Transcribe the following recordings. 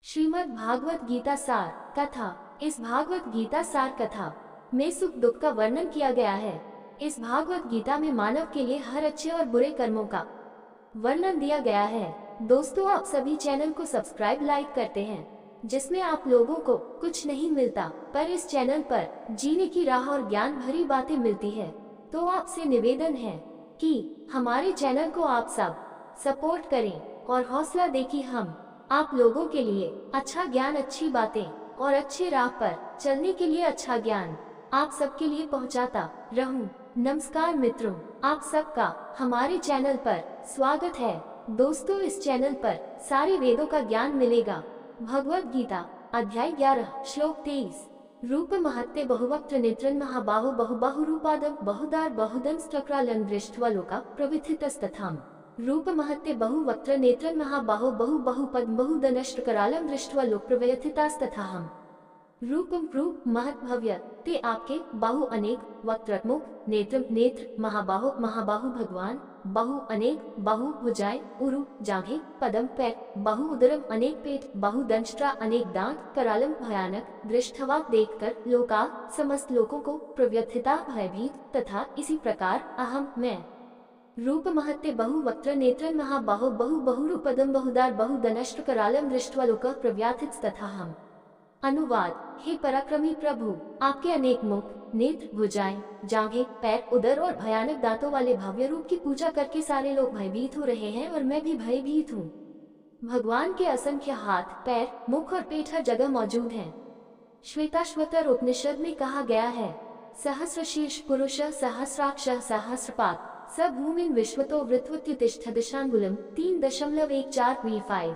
श्रीमद् भागवत गीता सार कथा। इस भागवत गीता सार कथा में सुख दुख का वर्णन किया गया है। इस भागवत गीता में मानव के लिए हर अच्छे और बुरे कर्मों का वर्णन दिया गया है। दोस्तों, आप सभी चैनल को सब्सक्राइब लाइक करते हैं, जिसमें आप लोगों को कुछ नहीं मिलता, पर इस चैनल पर जीने की राह और ज्ञान भरी बातें मिलती है। तो आपसे निवेदन है कि हमारे चैनल को आप सब सपोर्ट करें और हौसला दें कि हम आप लोगों के लिए अच्छा ज्ञान, अच्छी बातें और अच्छे राह पर चलने के लिए अच्छा ज्ञान आप सबके लिए पहुंचाता रहूं। नमस्कार मित्रों, आप सबका हमारे चैनल पर स्वागत है। दोस्तों, इस चैनल पर सारे वेदों का ज्ञान मिलेगा। भगवत गीता अध्याय 11 श्लोक 23। रूप महत्ते बहुवक्त्र नेत्रं महाबाहो बहुबाहुरूपादं बहुदार बहुदंष्ट्रक्रालं दृष्ट्वा लोका प्रविथितस्तथाम्। रूप महत्ते बहुवक्त्र नेत्रं महाबाहो बहुपद बहुदनष्ट्रकरालं दृष्ट्वा लोक प्रव्यथितास्तथाहम्। रूपम रूप महत भव्य ते आपके, बाहु अनेक, वक्त्र मुख, नेत्र नेत्र, महाबाहो महाबाहु भगवान, बाहु अनेक, बाहु भुजाएं, उरु जांघें, पदम पैर, बाहु उदरम अनेक पेट, बाहु दंष्ट्रा अनेक दांत, करालम भयानक, दृष्टवा देखकर लोका समस्त लोगों को, प्रव्यथिता भयभीत, तथा इसी प्रकार अहम मैं। रूप महत्ते बहु वक्त्र नेत्रं महाबाहो बहुरूपदं बहुदार बहुदनष्ट्र करालम दृष्ट्वा लोकः प्रव्याथितस्तथाहम्। अनुवाद। हे पराक्रमी प्रभु, आपके अनेक मुख, नेत्र, भुजाएं, जांघें, पैर, उदर और भयानक दांतों वाले भव्य रूप की पूजा करके सारे लोग भयभीत हो रहे हैं और मैं भी भयभीत हूँ। भगवान के असंख्य हाथ, पैर, मुख और पेट हर जगह मौजूद हैं। श्वेताश्वतर उपनिषद में कहा गया है, सहस्रशीर्ष पुरुष सहस्राक्ष सहस्रपाद स भूमिन विश्वतो वृत्वत्युतिष्ठ दिशांगुलम 3.14v5।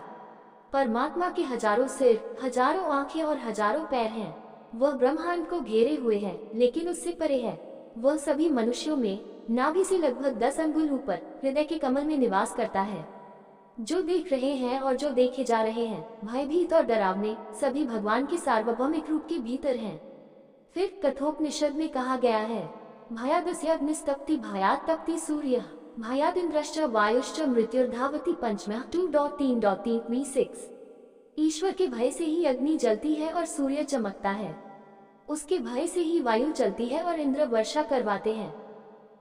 परमात्मा के हजारों सिर, हजारों आंखें और हजारों पैर हैं। वह ब्रह्मांड को घेरे हुए है, लेकिन उससे परे है। वह सभी मनुष्यों में नाभि से लगभग 10 अंगुल ऊपर हृदय के कमल में निवास करता है। जो देख रहे हैं और जो देखे जा रहे हैं, भयभीत और डरावने, सभी भगवान के सार्वभौमिक रूप के भीतर हैं। फिर कठोपनिषद में कहा गया है, भयादस्य अग्निस्तप्ति भयात् तप्ति सूर्य भयादिन्द्रश्च वायुश्च मृत्युर्धावति पंचमः 2.3.3v6। ईश्वर के भय से ही अग्नि जलती है और सूर्य चमकता है। उसके भय से ही वायु चलती है और इंद्र वर्षा करवाते हैं।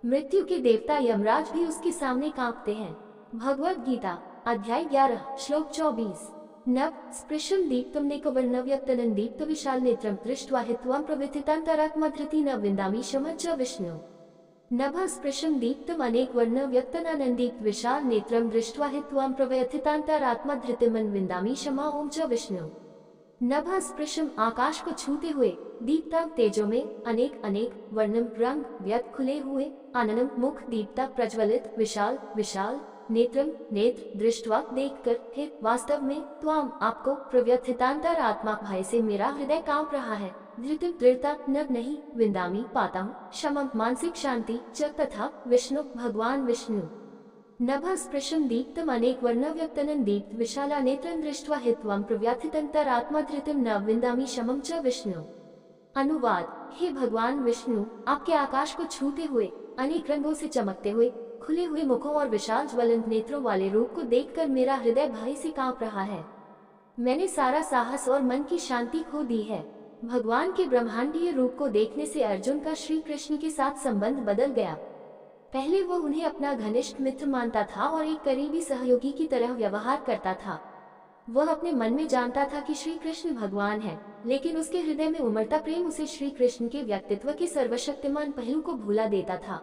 मृत्यु के देवता यमराज भी उसके सामने कांपते हैं। भगवत गीता अध्याय 11 श्लोक 24। नभ स्पृशं दीप्तं नेकवर्णव्यक्तनं दीप्त विशाल नेत्रं दृष्ट्वा हि त्वं प्रविथितान्तरात्मधृति न विन्दामि शमच्च विष्णु। नभ स्पृशं दीप्तम् अनेकवर्णव्यक्तनं दीप्त विशाल नेत्रं दृष्ट्वा हि त्वं प्रविथितान्तरात्मधृतिमन विन्दामि क्षमा ओम च विष्णु। नभ स्पृशं आकाश को छूते हुए, दीप्ता तेजो में, अनेक अनेक, वर्णम रंग व्यक्त खुले हुए, आननम मुख, दीप्ता प्रज्वलित, विशाल विशाल, नेत्रम नेत्र, दृष्टवा देखकर, हे वास्तव में त्वाम आपको, प्रव्यथितांतर आत्मा भय से मेरा हृदय कांप रहा है, धृतिम दृढ़ता न नहीं, विंदामी पाता हूँ, क्षमम मानसिक शांति च तथा विष्णु भगवान विष्णु। नभ स्पृशं दीप्तम अनेक वर्णव्यक्तनं दीप्त विशाला नेत्रं दृष्ट्वा हि त्वं प्रव्यथितांतर आत्मा धृतिम न विंदामी शमम च विष्णु। अनुवाद। हे भगवान विष्णु, आपके आकाश को छूते हुए, अनेक रंगों से चमकते हुए, खुले हुए मुखों और विशाल ज्वलंत नेत्रों वाले रूप को देखकर मेरा हृदय भय से कांप रहा है। मैंने सारा साहस और मन की शांति खो दी है। भगवान के ब्रह्मांडीय रूप को देखने से अर्जुन का श्री कृष्ण के साथ संबंध बदल गया। पहले वह उन्हें अपना घनिष्ठ मित्र मानता था और एक करीबी सहयोगी की तरह व्यवहार करता था। वह अपने मन में जानता था कि श्री कृष्ण भगवान है, लेकिन उसके हृदय में उमड़ता प्रेम उसे श्री कृष्ण के व्यक्तित्व के सर्वशक्तिमान पहलू को भुला देता था।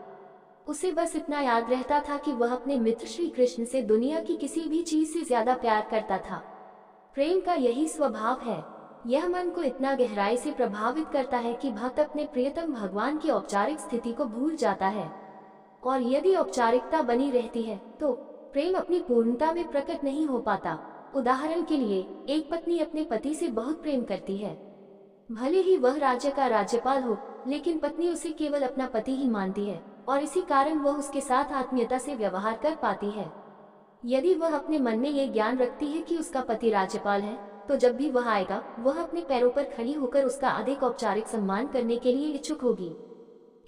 उसे बस इतना याद रहता था कि वह अपने मित्र श्री कृष्ण से दुनिया की किसी भी चीज से ज्यादा प्यार करता था। प्रेम का यही स्वभाव है। यह मन को इतना गहराई से प्रभावित करता है कि भक्त अपने प्रियतम भगवान की औपचारिक स्थिति को भूल जाता है, और यदि औपचारिकता बनी रहती है तो प्रेम अपनी पूर्णता में प्रकट नहीं हो पाता। उदाहरण के लिए, एक पत्नी अपने पति से बहुत प्रेम करती है। भले ही वह राज्य का राज्यपाल हो, लेकिन पत्नी उसे केवल अपना पति ही मानती है, और इसी कारण वह उसके साथ आत्मीयता से व्यवहार कर पाती है। यदि वह अपने मन में ये ज्ञान रखती है कि उसका पति राज्यपाल है, तो जब भी वह आएगा, वह अपने पैरों पर खड़ी होकर उसका अधिक औपचारिक सम्मान करने के लिए इच्छुक होगी।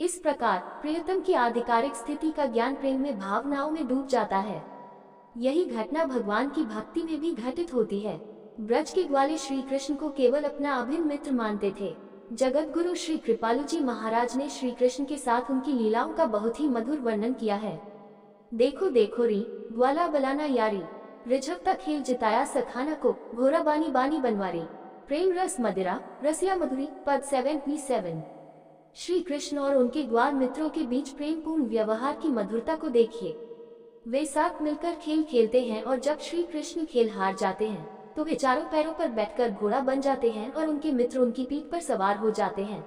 इस प्रकार प्रियतम की आधिकारिक स्थिति का ज्ञान प्रेम में भावनाओं में डूब जाता है। यही घटना भगवान की भक्ति में भी घटित होती है। ब्रज के ग्वाले श्री कृष्ण को केवल अपना अभिन्न मित्र मानते थे। जगत गुरु श्री कृपालु जी महाराज ने श्री कृष्ण के साथ उनकी लीलाओं का बहुत ही मधुर वर्णन किया है। देखो देखो री ग्वाला बलाना यारी, रिझव तक खेल जिताया सखाना को, घोरा बानी बानी बनवारी, प्रेम रस मदिरा रसिया मधुरी। पद 77। श्री कृष्ण और उनके ग्वाल मित्रों के बीच प्रेम पूर्ण व्यवहार की मधुरता को देखिए। वे साथ मिलकर खेल खेलते हैं और जब श्री कृष्ण खेल हार जाते हैं तो वे चारों पैरों पर बैठकर घोड़ा बन जाते हैं और उनके मित्र उनकी पीठ पर सवार हो जाते हैं।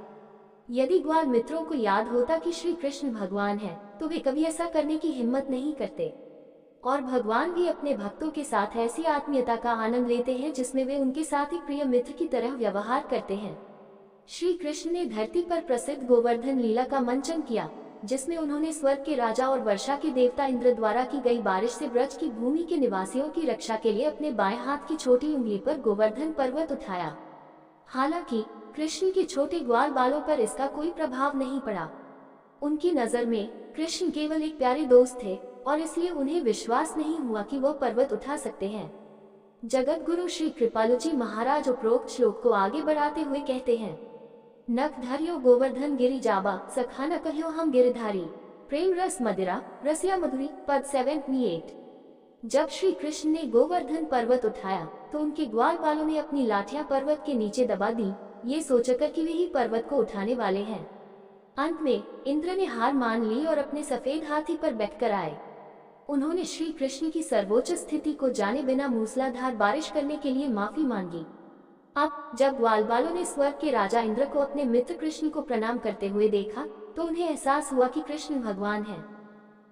यदि ग्वाल मित्रों को याद होता कि श्री कृष्ण भगवान है तो वे कभी ऐसा करने की हिम्मत नहीं करते, और भगवान भी अपने भक्तों के साथ ऐसी आत्मीयता का आनंद लेते हैं जिसमें वे उनके साथ एक प्रिय मित्र की तरह व्यवहार करते हैं। श्री कृष्ण ने धरती पर प्रसिद्ध गोवर्धन लीला का मंचन किया, जिसमें उन्होंने स्वर्ग के राजा और वर्षा के देवता इंद्र द्वारा की गई बारिश से ब्रज की भूमि के निवासियों की रक्षा के लिए अपने बाएं हाथ की छोटी उंगली पर गोवर्धन पर्वत उठाया। हालांकि कृष्ण के छोटे ग्वाल बालों पर इसका कोई प्रभाव नहीं पड़ा। उनकी नजर में कृष्ण केवल एक प्यारे दोस्त थे और इसलिए उन्हें विश्वास नहीं हुआ कि वह पर्वत उठा सकते हैं। जगत गुरु श्री कृपालु जी महाराज उपरोक्त श्लोक को आगे बढ़ाते हुए कहते हैं, नख धरियो गोवर्धन गिरि जाबा, सखाना कहियो हम गिरधारी, प्रेम रस मदिरा रसिया मधुरी। पद 78। जब श्री कृष्ण ने गोवर्धन पर्वत उठाया तो उनके ग्वाल बालों ने अपनी लाठियां पर्वत के नीचे दबा दी, ये सोचकर कि वे ही पर्वत को उठाने वाले हैं। अंत में इंद्र ने हार मान ली और अपने सफेद हाथी पर बैठकर आए। उन्होंने श्री कृष्ण की सर्वोच्च स्थिति को जाने बिना मूसलाधार बारिश करने के लिए माफी मांगी। अब जब ग्वाल बालों ने स्वर्ग के राजा इंद्र को अपने मित्र कृष्ण को प्रणाम करते हुए देखा तो उन्हें एहसास हुआ कि कृष्ण भगवान हैं।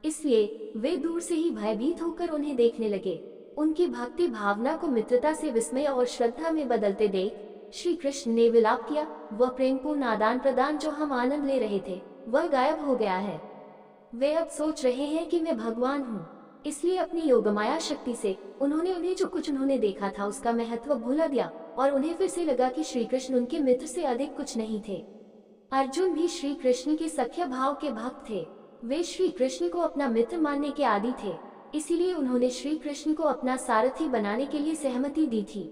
इसलिए वे दूर से ही भयभीत होकर उन्हें देखने लगे। उनकी भक्ति भावना को मित्रता से विस्मय और श्रद्धा में बदलते देख श्री कृष्ण ने विलाप किया, वह प्रेमपूर्ण आदान प्रदान जो हम आनंद ले रहे थे वह गायब हो गया है। वे अब सोच रहे हैं कि मैं भगवान हूँ, इसलिए अपनी योगमाया शक्ति से उन्हें जो कुछ उन्होंने देखा था उसका महत्व भुला दिया और उन्हें फिर से लगा कि श्री कृष्ण उनके मित्र से अधिक कुछ नहीं थे। अर्जुन भी श्री कृष्ण के सख्य भाव के भक्त थे। वे श्री कृष्ण को अपना मित्र मानने के आदी थे, इसीलिए उन्होंने श्री कृष्ण को अपना सारथी बनाने के लिए सहमति दी थी।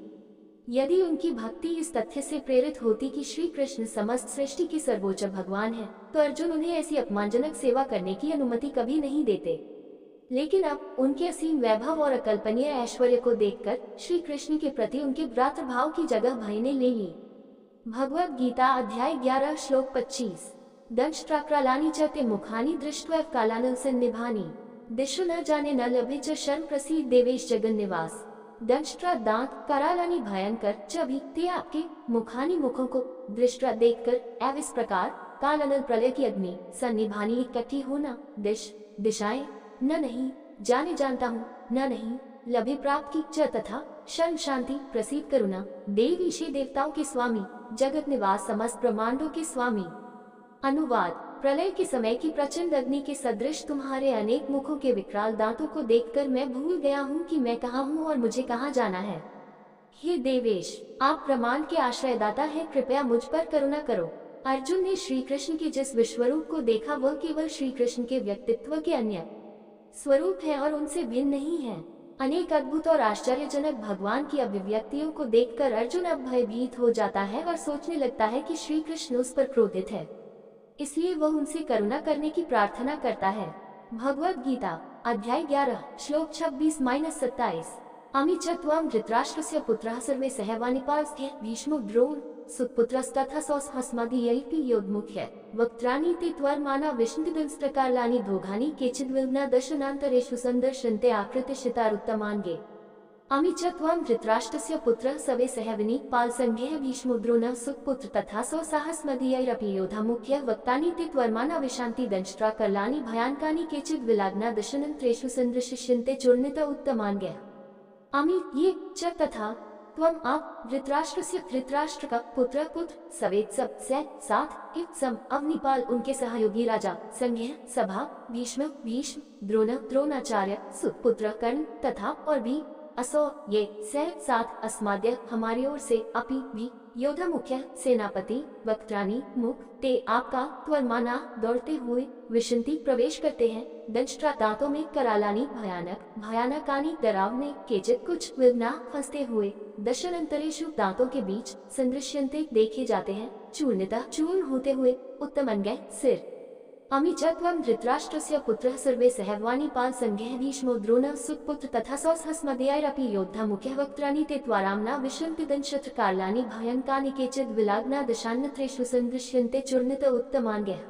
यदि उनकी भक्ति इस तथ्य से प्रेरित होती कि श्री कृष्ण समस्त सृष्टि के सर्वोच्च भगवान हैं, तो अर्जुन उन्हें ऐसी अपमानजनक सेवा करने की अनुमति कभी नहीं देते। लेकिन अब उनके असीम वैभव और अकल्पनीय ऐश्वर्य को देखकर श्री कृष्ण के प्रति उनके भ्रातृभाव की जगह भय ने ले ली। भगवद गीता अध्याय 11 श्लोक 25। दंष्ट्राक्रालानि च ते मुखानि दृष्ट्वा कालानल सन्निभानि, दिशु न जाने न लभे च शर्म प्रसीद देवेश जगन निवास। दंष्ट्रा दांत, करालानि भयंकर, च भी ते आपके, मुखानि मुखों को, दृष्टा देखकर, एव इस प्रकार, कालानल प्रलय की अग्नि, सन्निभानी इकट्ठी होना, दिशाएं, न नहीं, जाने जानता हूँ, न नहीं, लभे प्राप्त की, च तथा, शर्म शांति, प्रसीद करुणा, देव ईशे देवताओं के स्वामी, जगत निवास समस्त ब्रह्मांडों के स्वामी। अनुवाद, प्रलय के समय की प्रचंड अग्नि के सदृश तुम्हारे अनेक मुखों के विकराल दांतों को देखकर मैं भूल गया हूँ कि मैं कहाँ हूँ और मुझे कहाँ जाना है। हे देवेश, आप ब्रह्मांड के आश्रयदाता हैं, कृपया मुझ पर करुणा करो। अर्जुन ने श्री कृष्ण के जिस विश्वरूप को देखा वह केवल श्री कृष्ण के व्यक्तित्व के अन्य स्वरूप है और उनसे भिन्न नहीं है। अनेक अद्भुत और आश्चर्यजनक भगवान की अभिव्यक्तियों को देखकर अर्जुन अब भयभीत हो जाता है और सोचने लगता है कि श्री कृष्ण उस पर क्रोधित है, इसलिए वह उनसे करुणा करने की प्रार्थना करता है। भगवद गीता अध्याय 11 श्लोक 26-27। अमी च त्वं धृतराष्ट्रस्य पुत्रः सर्वे सहवानिपास्थे भीष्मो द्रोण सुपुत्रस्तथा सौस्मस्मदीयैपि योद्मुख्य वक्त्राणि ते त्वर्माना विष्णुदंस्त्रकालानि धोघानि केचिद्विल्ना दशनान्तरेषु सन्दर्शन्ते आकृतिशितारुत्तमान्गे। अमी च त्वं धृतराष्ट्रस्य पुत्रः सर्वे सहवानिपालसंघ्यः भीष्मो द्रोणः सुपुत्र तथा सौसाहस्मदीयैरपि योद्धामुख्य वक्तानि ते त्वर्माना विशान्ति दंष्ट्राकलानि भयानकानि केचिद्विलाग्ना दशनान्तरेषु सन्दर्शिष्यन्ते चूर्णित उत्तमान्गे। अमी ये च तथा त्वम आप धृतराष्ट्र का पुत्र सवेत सब से साथ सम अवनिपाल उनके सहयोगी राजा संघ्य सभा भीष्म द्रोणाचार्य सुपुत्र कर्ण तथा और भी असो ये सह साथ अस्माद्य हमारी ओर से अपि भी योद्धा मुख्य सेनापति वक्त्रानी मुख ते आपका त्वरमाना दौड़ते हुए विशंति प्रवेश करते हैं। दंष्ट्रा दांतों में करालानी भयानक भयानकानी डरावने केचित कुछ विघ्ना फंसते हुए दशरंतरेषु दांतों के बीच संदृश्यन्ते देखे जाते हैं। चूर्णितः चूर्ण होते हुए उत्तमंगै सिर अमी च त्वं धृतराष्ट्रस्य पुत्रः सर्वे सहवानीपाल संज्ञः भीष्मो द्रोणः सुतपुत्र तथा सौसहस्मदीयैरपि योद्धा मुख्यः वक्त्राणि ते त्वाराम्ना विशन्ति दंशत्रकालानि भयङ्कानि केचिद् विलाग्ना दशान्यत्रेषु संदृश्यन्ते चूर्णित उत्तमांगैः।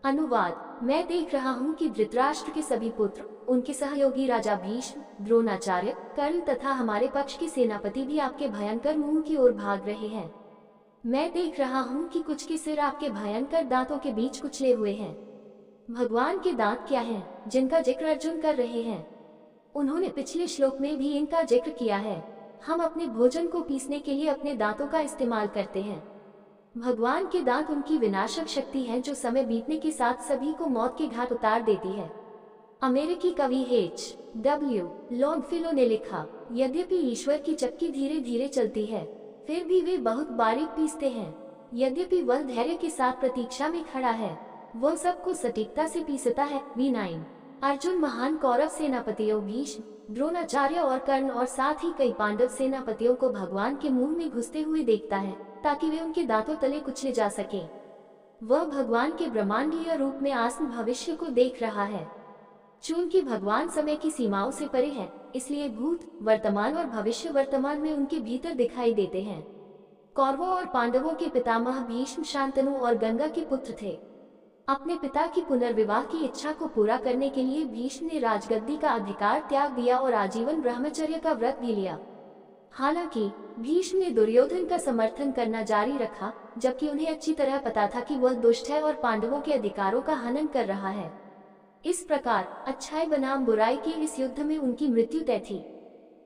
अनुवाद। मैं देख रहा हूँ कि धृतराष्ट्र के सभी पुत्र, उनके सहयोगी राजा भीष्म, द्रोणाचार्य, कर्ण तथा हमारे पक्ष के सेनापति भी आपके भयंकर मुंह की ओर भाग रहे हैं। मैं देख रहा हूँ कि कुछ के सिर आपके भयंकर दांतों के बीच कुचले हुए हैं। भगवान के दांत क्या हैं, जिनका जिक्र अर्जुन कर रहे हैं? उन्होंने पिछले श्लोक में भी इनका जिक्र किया है। हम अपने भोजन को पीसने के लिए अपने दांतों का इस्तेमाल करते हैं। भगवान के दांत उनकी विनाशक शक्ति है जो समय बीतने के साथ सभी को मौत के घाट उतार देती है। अमेरिकी कवि H.W. लॉन्गफेलो ने लिखा, यद्यपि ईश्वर की चक्की धीरे धीरे चलती है, फिर भी वे बहुत बारीक पीसते हैं। यद्यपि वह धैर्य के साथ प्रतीक्षा में खड़ा है, वह सबको सटीकता से पीसता है। V9। अर्जुन महान कौरव सेनापतियों भीष्म, द्रोणाचार्य और कर्ण और साथ ही कई पांडव सेनापतियों को भगवान के मुंह में घुसते हुए देखता है ताकि वे उनके दांतों तले कुचले जा सके। वह भगवान के ब्रह्मांडीय रूप में आसन भविष्य को देख रहा है। चूंकि भगवान समय की सीमाओं से परे है, इसलिए भूत, वर्तमान और भविष्य वर्तमान में उनके भीतर दिखाई देते हैं। कौरवों और पांडवों के पितामह भीष्म शांतनु और गंगा के पुत्र थे। अपने पिता की पुनर्विवाह की इच्छा को पूरा करने के लिए भीष्म ने राजगद्दी का अधिकार त्याग दिया और आजीवन ब्रह्मचर्य का व्रत भी लिया। हालांकि भीष्म ने दुर्योधन का समर्थन करना जारी रखा, जबकि उन्हें अच्छी तरह पता था कि वह दुष्ट है और पांडवों के अधिकारों का हनन कर रहा है। इस प्रकार अच्छाई बनाम बुराई के इस युद्ध में उनकी मृत्यु तय थी।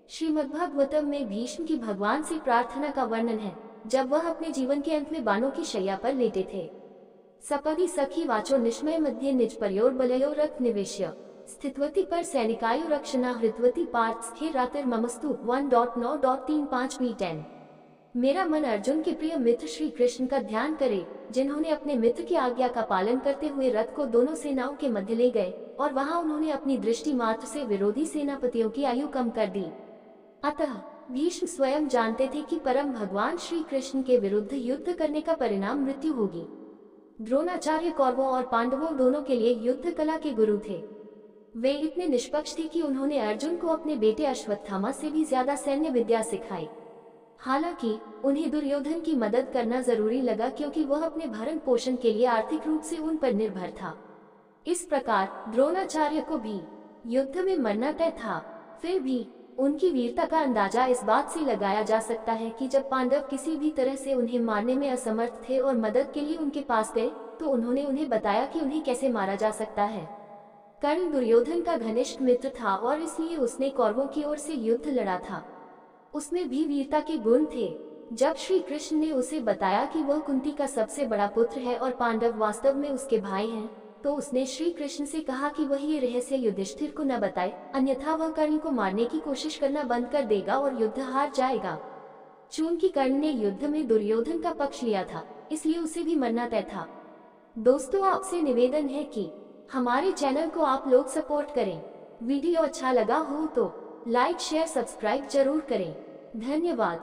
श्रीमद्भागवतम में भीष्म की भगवान से प्रार्थना का वर्णन है, जब वह अपने जीवन के अंत में बाणों की शैया पर लेटे थे। सपदि सखी वाचो निष्मय मध्ये निज परयोर बलयो रथ निवेश्य स्थितवती पर सैनिकायु रक्षणा हृतवती पार्थ स्थिर रातिर ममस्तु 1.9.35 V10। मेरा मन अर्जुन के प्रिय मित्र श्री कृष्ण का ध्यान करे, जिन्होंने अपने मित्र की आज्ञा का पालन करते हुए रथ को दोनों सेनाओं के मध्य ले गए और वहां उन्होंने अपनी दृष्टि मात्र से विरोधी सेनापतियों की आयु कम कर दी। अतः भीष्म स्वयं जानते थे कि परम भगवान श्री कृष्ण के विरुद्ध युद्ध करने का परिणाम मृत्यु होगी। द्रोणाचार्य कौरवों और पांडवों दोनों के लिए युद्ध कला के गुरु थे। वे इतने निष्पक्ष थे कि उन्होंने अर्जुन को अपने बेटे अश्वत्थामा से भी ज्यादा सैन्य विद्या सिखाई। हालांकि उन्हें दुर्योधन की मदद करना जरूरी लगा, क्योंकि वह अपने भरण पोषण के लिए आर्थिक रूप से उन पर निर्भर था। इस प्रकार द्रोणाचार्य को भी युद्ध में मरना तय था। फिर भी उनकी वीरता का अंदाजा इस बात से लगाया जा सकता है कि जब पांडव किसी भी तरह से उन्हें मारने में असमर्थ थे और मदद के लिए उनके पास गए, तो उन्होंने उन्हें बताया कि उन्हें कैसे मारा जा सकता है। कर्ण दुर्योधन का घनिष्ठ मित्र था और इसलिए उसने कौरवों की ओर से युद्ध लड़ा था। उसमें भी वीरता के गुण थे। जब श्री कृष्ण ने उसे बताया कि वह कुंती का सबसे बड़ा पुत्र है और पांडव वास्तव में उसके भाई हैं, तो उसने श्री कृष्ण से कहा कि वह ये रहस्य युधिष्ठिर को न बताए, अन्यथा वह कर्ण को मारने की कोशिश करना बंद कर देगा और युद्ध हार जाएगा। चूंकि कर्ण ने युद्ध में दुर्योधन का पक्ष लिया था, इसलिए उसे भी मरना तय था। दोस्तों, आपसे निवेदन है कि हमारे चैनल को आप लोग सपोर्ट करें। वीडियो अच्छा लगा हो तो लाइक शेयर सब्सक्राइब जरूर करें। धन्यवाद।